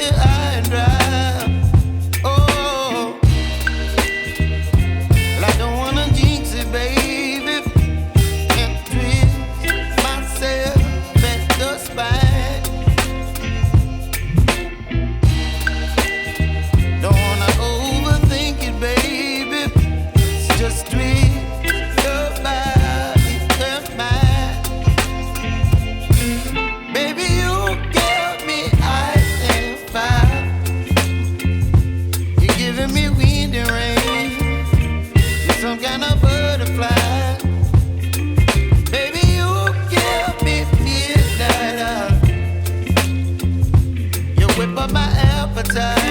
high and dry. Oh, well, I don't wanna jinx it, baby, and twist myself at the spine. Don't wanna overthink it, baby. It's just twist your body and mine. Baby, you give me ice and fire. You're giving me wind and rain. You're some kind of butterfly. Baby, you give me midnight. You whip up my appetite.